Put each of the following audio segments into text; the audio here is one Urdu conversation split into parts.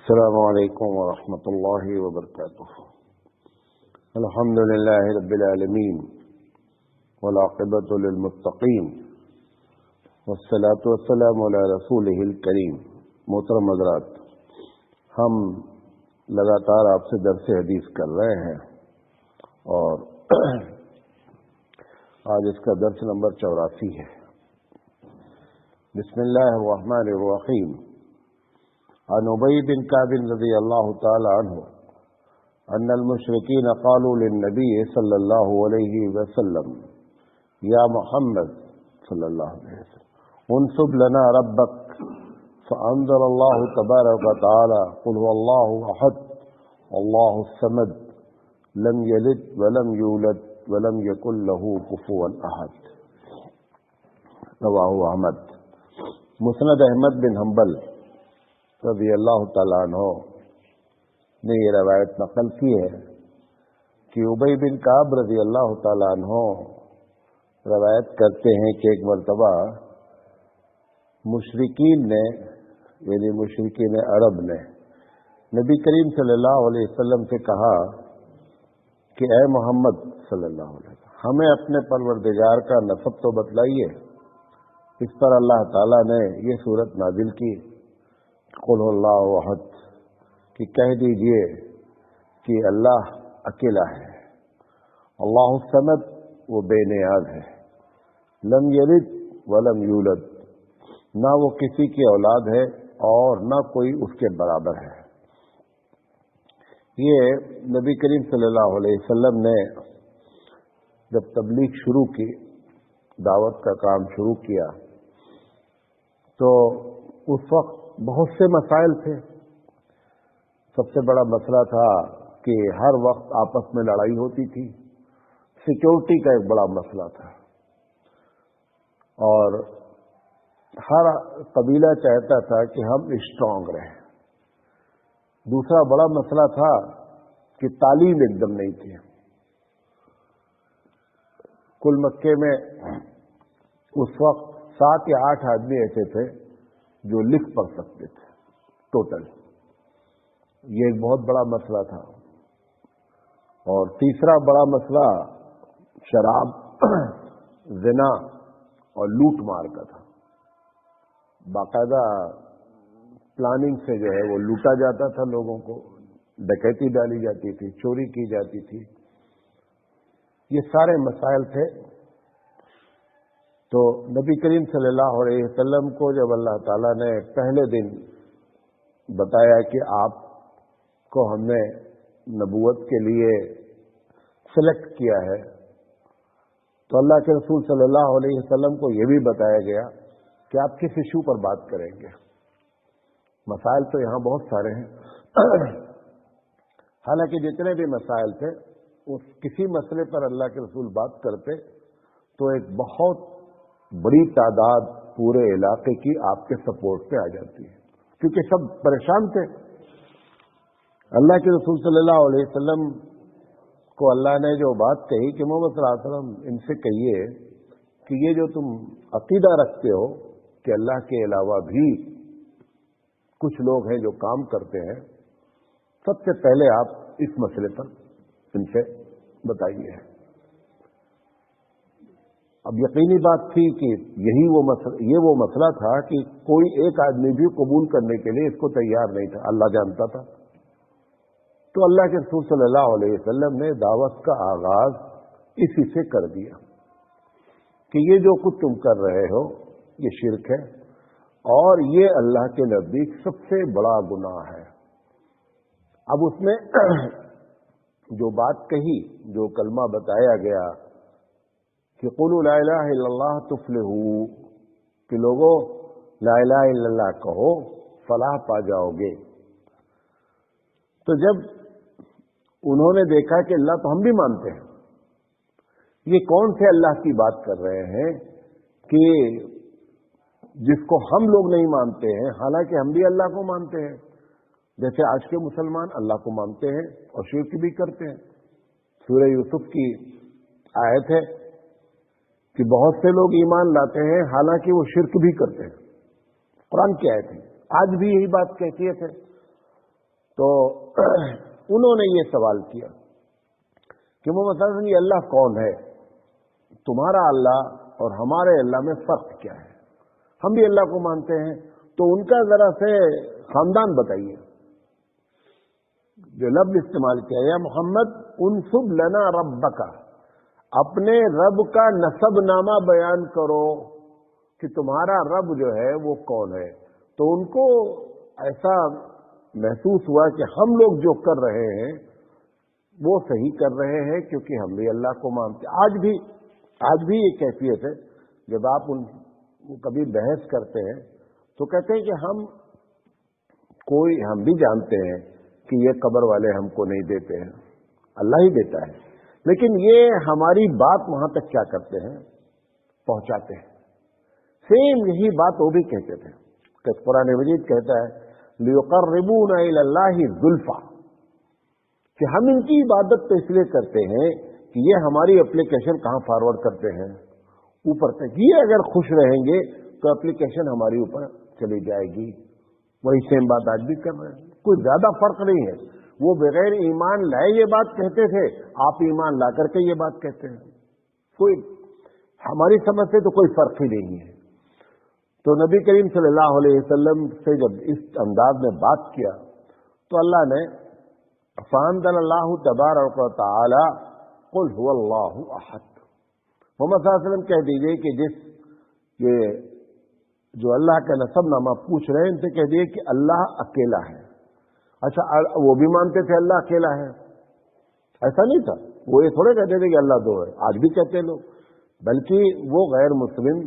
السلام علیکم ورحمۃ اللہ وبرکاتہ۔ الحمد للہ رب العالمین والعاقبۃ للمتقین والصلاۃ والسلام علی رسولہ الکریم۔ محترم حضرات، ہم لگاتار آپ سے درس حدیث کر رہے ہیں اور آج اس کا درس نمبر 84 ہے۔ بسم اللہ الرحمن الرحیم۔ عن ابی بن کعب رضی اللہ تعالی عنہ ان المشرکین قالوا للنبی صلی اللہ علیہ وسلم یا محمد صلی اللہ علیہ وسلم انصب لنا ربک فانزل اللہ تبارک وتعالی قل هو اللہ احد اللہ الصمد لم یلد ولم یولد ولم یکن له کفوا احد۔ رواہ احمد۔ مسند احمد بن حنبل رضی اللہ تعالیٰ عنہ نے یہ روایت نقل کی ہے کہ ابی بن کعب رضی اللہ تعالیٰ عنہ روایت کرتے ہیں کہ ایک مرتبہ مشرکین نے یعنی مشرکین عرب نے نبی کریم صلی اللہ علیہ وسلم سے کہا کہ اے محمد صلی اللہ علیہ وسلم، ہمیں اپنے پروردگار کا نسب تو بتلائیے۔ اس پر اللہ تعالیٰ نے یہ سورت نازل کی، قل اللہ احد، کہ کہہ دیجئے کہ اللہ اکیلا ہے، اللہ الصمد، وہ بے نیاز ہے، لم یلد ولم یولد، نہ وہ کسی کی اولاد ہے اور نہ کوئی اس کے برابر ہے۔ یہ نبی کریم صلی اللہ علیہ وسلم نے جب تبلیغ شروع کی، دعوت کا کام شروع کیا، تو اس وقت بہت سے مسائل تھے۔ سب سے بڑا مسئلہ تھا کہ ہر وقت آپس میں لڑائی ہوتی تھی، سیکورٹی کا ایک بڑا مسئلہ تھا، اور ہر قبیلہ چاہتا تھا کہ ہم اسٹرانگ رہیں۔ دوسرا بڑا مسئلہ تھا کہ تعلیم ایک دم نہیں تھی۔ کل مکے میں اس وقت 7 یا 8 آدمی ایسے تھے جو لکھ پڑھ سکتے تھے ٹوٹل۔ یہ ایک بہت بڑا مسئلہ تھا۔ اور تیسرا بڑا مسئلہ شراب، زنا اور لوٹ مار کا تھا۔ باقاعدہ پلاننگ سے جو ہے وہ لوٹا جاتا تھا، لوگوں کو ڈکیتی ڈالی جاتی تھی، چوری کی جاتی تھی۔ یہ سارے مسائل تھے۔ تو نبی کریم صلی اللہ علیہ وسلم کو جب اللہ تعالیٰ نے پہلے دن بتایا کہ آپ کو ہم نے نبوت کے لیے سلیکٹ کیا ہے، تو اللہ کے رسول صلی اللہ علیہ وسلم کو یہ بھی بتایا گیا کہ آپ کس ایشو پر بات کریں گے۔ مسائل تو یہاں بہت سارے ہیں، حالانکہ جتنے بھی مسائل تھے اس کسی مسئلے پر اللہ کے رسول بات کرتے تو ایک بہت بڑی تعداد پورے علاقے کی آپ کے سپورٹ پہ آ جاتی ہے، کیونکہ سب پریشان تھے۔ اللہ کے رسول صلی اللہ علیہ وسلم کو اللہ نے جو بات کہی کہ محمد صلی اللہ علیہ وسلم ان سے کہیے کہ یہ جو تم عقیدہ رکھتے ہو کہ اللہ کے علاوہ بھی کچھ لوگ ہیں جو کام کرتے ہیں، سب سے پہلے آپ اس مسئلے پر ان سے بتائیے۔ اب یقینی بات تھی کہ یہ وہ مسئلہ تھا کہ کوئی ایک آدمی بھی قبول کرنے کے لیے اس کو تیار نہیں تھا، اللہ جانتا تھا۔ تو اللہ کے رسول صلی اللہ علیہ وسلم نے دعوت کا آغاز اسی سے کر دیا کہ یہ جو کچھ تم کر رہے ہو یہ شرک ہے، اور یہ اللہ کے نزدیک سب سے بڑا گناہ ہے۔ اب اس میں جو بات کہی، جو کلمہ بتایا گیا کہ قولوا لا الہ الا اللہ تفلحوا، کہ لوگوں لا الہ الا اللہ کہو فلاح پا جاؤ گے۔ تو جب انہوں نے دیکھا کہ اللہ تو ہم بھی مانتے ہیں، یہ کون سے اللہ کی بات کر رہے ہیں کہ جس کو ہم لوگ نہیں مانتے ہیں، حالانکہ ہم بھی اللہ کو مانتے ہیں، جیسے آج کے مسلمان اللہ کو مانتے ہیں اور شرک بھی کرتے ہیں۔ سورہ یوسف کی آیت ہے کہ بہت سے لوگ ایمان لاتے ہیں حالانکہ وہ شرک بھی کرتے ہیں، قرآن کی آیت ہے۔ آج بھی یہی بات کہتی ہے۔ تو انہوں نے یہ سوال کیا کہ محمد صلی اللہ علیہ وسلم یہ اللہ کون ہے؟ تمہارا اللہ اور ہمارے اللہ میں فرق کیا ہے؟ ہم بھی اللہ کو مانتے ہیں، تو ان کا ذرا سے خاندان بتائیے۔ جو لفظ استعمال کیا یا محمد انسب لنا ربک، اپنے رب کا نسب نامہ بیان کرو کہ تمہارا رب جو ہے وہ کون ہے۔ تو ان کو ایسا محسوس ہوا کہ ہم لوگ جو کر رہے ہیں وہ صحیح کر رہے ہیں، کیونکہ ہم بھی اللہ کو مانتے ہیں۔ آج بھی یہ کیفیت ہے، جب آپ ان کبھی بحث کرتے ہیں تو کہتے ہیں کہ ہم بھی جانتے ہیں کہ یہ قبر والے ہم کو نہیں دیتے ہیں، اللہ ہی دیتا ہے، لیکن یہ ہماری بات وہاں تک کیا کرتے ہیں؟ پہنچاتے ہیں۔ سیم یہی بات وہ بھی کہتے تھے کہ قرآن مجید کہتا ہے لِيُقَرِّبُونَ إِلَى اللَّهِ زُلْفَىٰ، کہ ہم ان کی عبادت تو اس لیے کرتے ہیں کہ یہ ہماری اپلیکیشن کہاں فارورڈ کرتے ہیں؟ اوپر تک۔ یہ اگر خوش رہیں گے تو اپلیکیشن ہماری اوپر چلی جائے گی۔ وہی سیم بات آج بھی کر رہے ہیں، کوئی زیادہ فرق نہیں ہے۔ وہ بغیر ایمان لائے یہ بات کہتے تھے، آپ ایمان لا کر کے یہ بات کہتے ہیں۔ کوئی ہماری سمجھ سے تو کوئی فرق ہی نہیں ہے۔ تو نبی کریم صلی اللہ علیہ وسلم سے جب اس انداز میں بات کیا تو اللہ نے فَأَنزَلَ اللَّهُ تَبَارَكَ وَتَعَالَىٰ قُلْ هُوَ اللَّهُ أَحَدٌ۔ محمد صلی اللہ علیہ وسلم کہہ دیجئے کہ یہ جو اللہ کا نسب نامہ پوچھ رہے ہیں ان سے کہہ دیجئے کہ اللہ اکیلا ہے۔ اچھا، وہ بھی مانتے تھے اللہ اکیلا ہے، ایسا نہیں تھا، وہ یہ تھوڑے کہتے تھے کہ اللہ دو ہے، آج بھی کہتے ہیں لوگ، بلکہ وہ غیر مسلم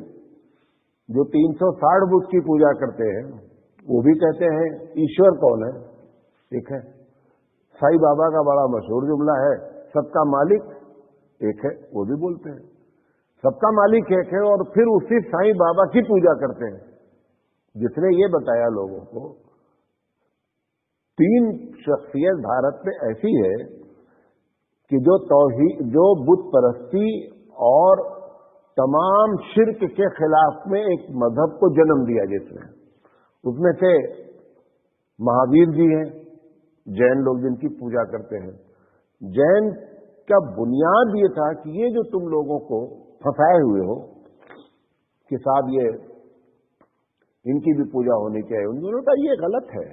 جو 360 بت کی پوجا کرتے ہیں وہ بھی کہتے ہیں ایشور کون ہے؟ ایک ہے۔ سائی بابا کا بڑا مشہور جملہ ہے سب کا مالک ایک ہے، وہ بھی بولتے ہیں سب کا مالک ایک ہے، اور پھر اسی سائی بابا کی پوجا کرتے ہیں جس نے یہ بتایا لوگوں کو۔ 3 شخصیت بھارت میں ایسی ہے کہ جو توحید، جو بت پرستی اور تمام شرک کے خلاف میں ایک مذہب کو جنم دیا، جس نے اس میں سے مہاویر جی ہیں، جین لوگ جن کی پوجا کرتے ہیں۔ جین کا بنیاد یہ تھا کہ یہ جو تم لوگوں کو پھنسائے ہوئے ہو کہ صاحب یہ ان کی بھی پوجا ہونی چاہیے، انہوں نے کہا یہ غلط ہے،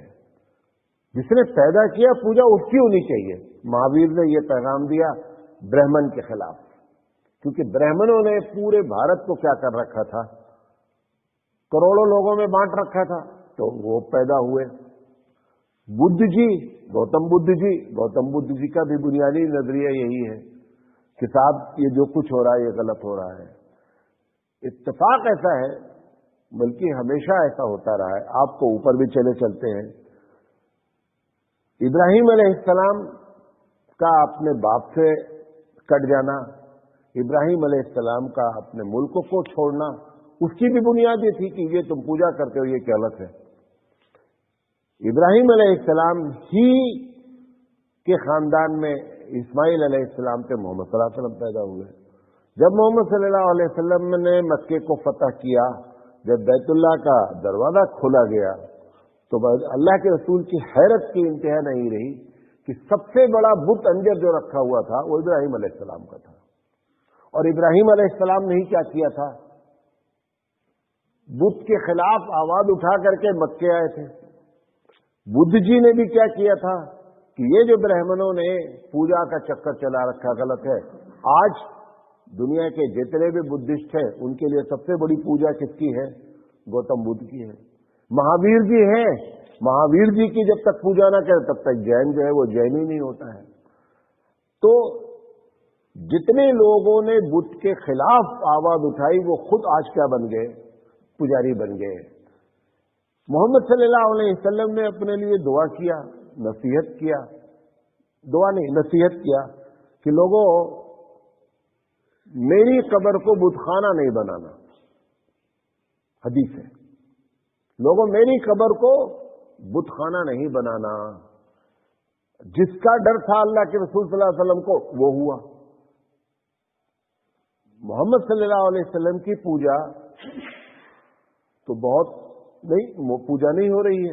جس نے پیدا کیا پوجا اس کی ہونی چاہیے۔ مہاویر نے یہ پیغام دیا برہمن کے خلاف، کیونکہ برہمنوں نے پورے بھارت کو کیا کر رکھا تھا؟ کروڑوں لوگوں میں بانٹ رکھا تھا، تو وہ پیدا ہوئے۔ بدھ جی، گوتم بدھ جی کا بھی بنیادی نظریہ یہی ہے کہ صاحب یہ جو کچھ ہو رہا ہے یہ غلط ہو رہا ہے۔ اتفاق ایسا ہے، بلکہ ہمیشہ ایسا ہوتا رہا ہے، آپ کو اوپر بھی چلتے ہیں۔ ابراہیم علیہ السلام کا اپنے باپ سے کٹ جانا، ابراہیم علیہ السلام کا اپنے ملک کو چھوڑنا، اس کی بھی بنیاد یہ تھی کہ یہ تم پوجا کرتے ہو یہ غلط ہے۔ ابراہیم علیہ السلام ہی کے خاندان میں اسماعیل علیہ السلام سے محمد صلی اللہ علیہ وسلم پیدا ہوئے۔ جب محمد صلی اللہ علیہ وسلم نے مکے کو فتح کیا، جب بیت اللہ کا دروازہ کھولا گیا، تو اللہ کے رسول کی حیرت کی انتہا نہیں رہی کہ سب سے بڑا بت انجر جو رکھا ہوا تھا وہ ابراہیم علیہ السلام کا تھا۔ اور ابراہیم علیہ السلام نے ہی کیا کیا تھا؟ بت کے خلاف آواز اٹھا کر کے مکے آئے تھے۔ بدھ جی نے بھی کیا کیا تھا کہ یہ جو برہمنوں نے پوجا کا چکر چلا رکھا غلط ہے۔ آج دنیا کے جتنے بھی بدھسٹ ہیں ان کے لیے سب سے بڑی پوجا کس کی ہے؟ گوتم بدھ کی ہے۔ مہاویر جی ہیں، مہاویر جی کی جب تک پوجا نہ کرے تب تک جین جو ہے وہ جین ہی نہیں ہوتا ہے۔ تو جتنے لوگوں نے بدھ کے خلاف آواز اٹھائی وہ خود آج کیا بن گئے؟ پجاری بن گئے۔ محمد صلی اللہ علیہ وسلم نے اپنے لیے دعا کیا، نصیحت کیا، دعا نہیں نصیحت کیا کہ لوگوں میری قبر کو بت خانہ نہیں بنانا۔ حدیث ہے، لوگوں میری قبر کو بت خانہ نہیں بنانا۔ جس کا ڈر تھا اللہ کے رسول صلی اللہ علیہ وسلم کو وہ ہوا۔ محمد صلی اللہ علیہ وسلم کی پوجا تو بہت نہیں، پوجا نہیں ہو رہی ہے،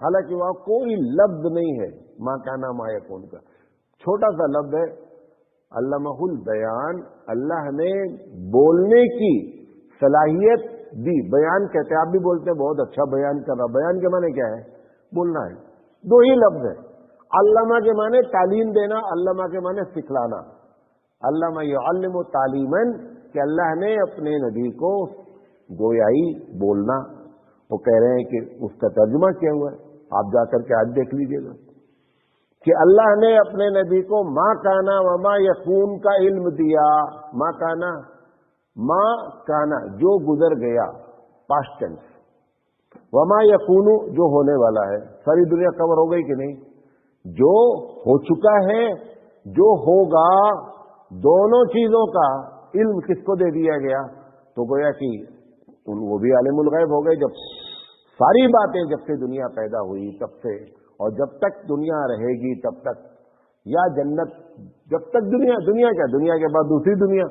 حالانکہ وہاں کوئی لفظ نہیں ہے ما کانا ما یکون کا، چھوٹا سا لفظ ہے علمہ البیان، اللہ نے بولنے کی صلاحیت دی۔ بیان کہتے ہیں، آپ بھی بولتے ہیں بہت اچھا بیان کر رہا، بیان کے معنی کیا ہے؟ بولنا ہے، دو ہی لفظ ہے۔ علامہ کے معنی تعلیم دینا، علامہ کے معنی سکھلانا، علامہ یعلم تعلیماً، کہ اللہ نے اپنے نبی کو گویائی بولنا، وہ کہہ رہے ہیں کہ اس کا ترجمہ کیا ہوا ہے، آپ جا کر کے آج دیکھ لیجئے گا کہ اللہ نے اپنے نبی کو ما کانا وما یکون کا علم دیا۔ ما کانا، ما کانا جو گزر گیا، پاسٹ ٹینس، وما یکون جو ہونے والا ہے۔ ساری دنیا کور ہو گئی کہ نہیں؟ جو ہو چکا ہے، جو ہوگا، دونوں چیزوں کا علم کس کو دے دیا گیا؟ تو گویا کہ وہ بھی عالم الغیب ہو گئے۔ جب ساری باتیں جب سے دنیا پیدا ہوئی تب سے، اور جب تک دنیا رہے گی تب تک، یا جنت جب تک دنیا کیا، دنیا کے بعد دوسری دنیا،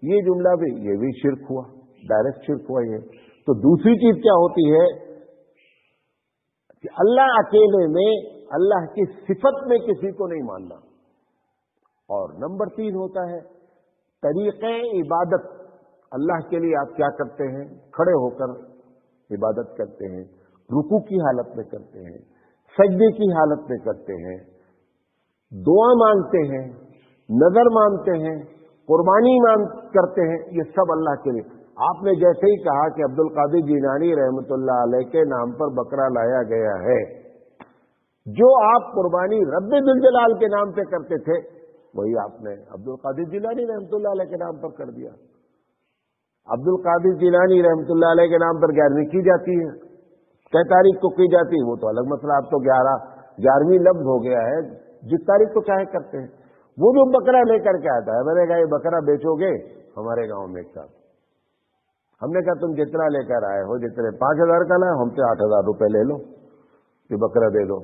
یہ جملہ بھی، یہ بھی شرک ہوا، ڈائریکٹ شرک ہوا یہ۔ تو دوسری چیز کیا ہوتی ہے کہ اللہ اکیلے میں، اللہ کی صفت میں کسی کو نہیں ماننا۔ اور نمبر 3 ہوتا ہے طریقے عبادت۔ اللہ کے لیے آپ کیا کرتے ہیں؟ کھڑے ہو کر عبادت کرتے ہیں، رکوع کی حالت میں کرتے ہیں، سجدے کی حالت میں کرتے ہیں، دعا مانگتے ہیں، نظر مانگتے ہیں، قربانی کرتے ہیں، یہ سب اللہ کے لیے۔ آپ نے جیسے ہی کہا کہ عبد القادر جیلانی رحمۃ اللہ علیہ کے نام پر بکرا لایا گیا ہے، جو آپ قربانی رب ذوالجلال کے نام پہ کرتے تھے، وہی آپ نے عبد القادر جیلانی رحمۃ اللہ علیہ کے نام پر کر دیا۔ عبد القادر جیلانی رحمۃ اللہ علیہ کے نام پر 11ویں کی جاتی ہے، کئی تاریخ کو کی جاتی ہے، وہ تو الگ مسئلہ، اب تو 11ویں لفظ ہو گیا ہے، جس تاریخ کو چاہے کرتے ہیں۔ وہ جو بکرا لے کر کے آتا ہے، میں نے کہا یہ بکرا بیچو گے ہمارے گاؤں میں ایک ساتھ؟ ہم نے کہا تم جتنا لے کر آئے ہو، جتنے 5000 کا لائے، ہم سے 8000 روپے لے لو، یہ بکرا دے دو۔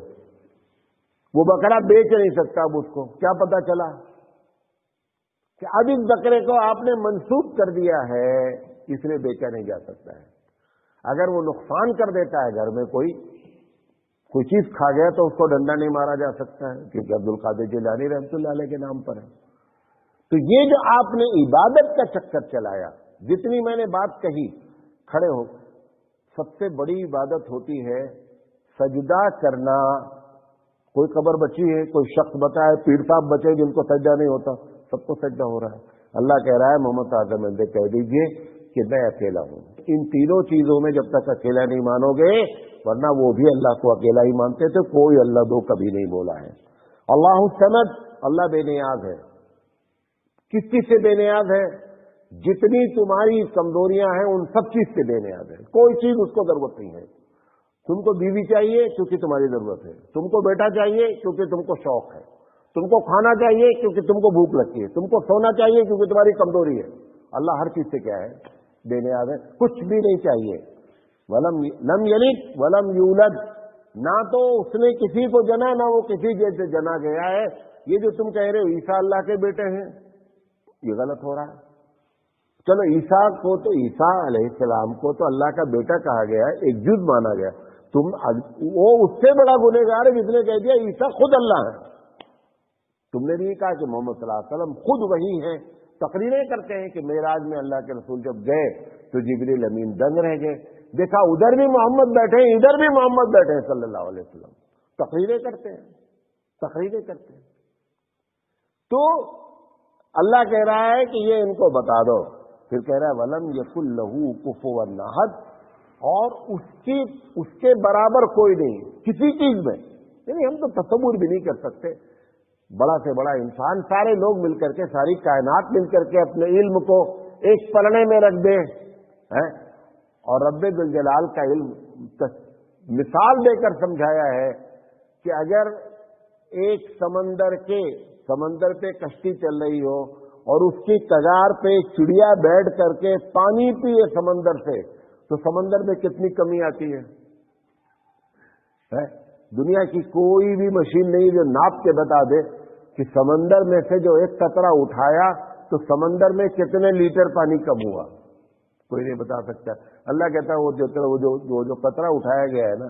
وہ بکرا بیچ نہیں سکتا۔ اب اس کو کیا پتا چلا کہ اب اس بکرے کو آپ نے منسوخ کر دیا ہے، اس لیے بیچا نہیں جا سکتا ہے۔ اگر وہ نقصان کر دیتا ہے، گھر میں کوئی چیز کھا گیا، تو اس کو ڈنڈا نہیں مارا جا سکتا ہے، کیونکہ عبد القادر جیلانی رحمۃ اللہ علیہ کے نام پر ہے۔ تو یہ جو آپ نے عبادت کا چکر چلایا، جتنی میں نے بات کہی، کھڑے ہو، سب سے بڑی عبادت ہوتی ہے سجدہ کرنا۔ کوئی قبر بچی ہے، کوئی شخص بتا ہے، پیر صاحب بچے جن کو سجدہ نہیں ہوتا، سب کو سجدہ ہو رہا ہے۔ اللہ کہہ رہا ہے محمد اعظم سے کہہ دیجئے کہ میں اکیلا ہوں۔ ان تینوں چیزوں میں جب تک اکیلا نہیں مانو گے، ورنہ وہ بھی اللہ کو اکیلا ہی مانتے تھے، کوئی اللہ دو کبھی نہیں بولا ہے۔ اللہ الصمد، اللہ بے نیاز ہے۔ کس چیز سے بے نیاز ہے؟ جتنی تمہاری کمزوریاں ہیں ان سب چیز سے بے نیاز ہے، کوئی چیز اس کو ضرورت نہیں ہے۔ تم کو بیوی چاہیے کیونکہ تمہاری ضرورت ہے، تم کو بیٹا چاہیے کیونکہ تم کو شوق ہے، تم کو کھانا چاہیے کیونکہ تم کو بھوک لگتی ہے، تم کو سونا چاہیے کیونکہ تمہاری کمزوری ہے۔ اللہ ہر چیز سے کیا ہے؟ بے نیاز ہے، کچھ بھی نہیں چاہیے۔ لم یلد ولم یولد، نہ تو اس نے کسی کو جنا، نہ وہ کسی جیسے جنا گیا ہے۔ یہ جو تم کہہ رہے ہو عیسیٰ اللہ کے بیٹے ہیں، یہ غلط ہو رہا ہے۔ چلو عیسیٰ کو تو، عیسیٰ علیہ السلام کو تو اللہ کا بیٹا کہا گیا ہے، ایک جز مانا گیا۔ وہ اس سے بڑا گنہگار ہے جس نے کہہ دیا عیسیٰ خود اللہ ہے۔ تم نے بھی یہ کہا کہ محمد صلی اللہ علیہ وسلم خود وہی ہیں۔ تقریریں کرتے ہیں کہ معراج میں اللہ کے رسول جب گئے تو جبریل امین دنگ رہ گئے، دیکھا ادھر بھی محمد بیٹھے ہیں، ادھر بھی محمد بیٹھے ہیں صلی اللہ علیہ وسلم۔ تقریریں کرتے ہیں۔ تو اللہ کہہ رہا ہے کہ یہ ان کو بتا دو، پھر کہہ رہا ہے وَلَمْ يَكُنْ لَهُ كُفُوًا أَحَدٌ، اور اس کے برابر کوئی نہیں کسی چیز میں۔ یعنی ہم تو تصور بھی نہیں کر سکتے، بڑا سے بڑا انسان، سارے لوگ مل کر کے، ساری کائنات مل کر کے اپنے علم کو ایک پلڑے میں رکھ دے، اور رب ذوالجلال کا علم مثال دے کر سمجھایا ہے کہ اگر ایک سمندر پہ کشتی چل رہی ہو اور اس کی کگار پہ ایک چڑیا بیٹھ کر کے پانی پیے سمندر سے، تو سمندر میں کتنی کمی آتی ہے؟ دنیا کی کوئی بھی مشین نہیں جو ناپ کے بتا دے کہ سمندر میں سے جو ایک قطرہ اٹھایا تو سمندر میں کتنے لیٹر پانی کم ہوا، کوئی نہیں بتا سکتا۔ اللہ کہتا ہے وہ جو قطرہ اٹھایا گیا ہے نا،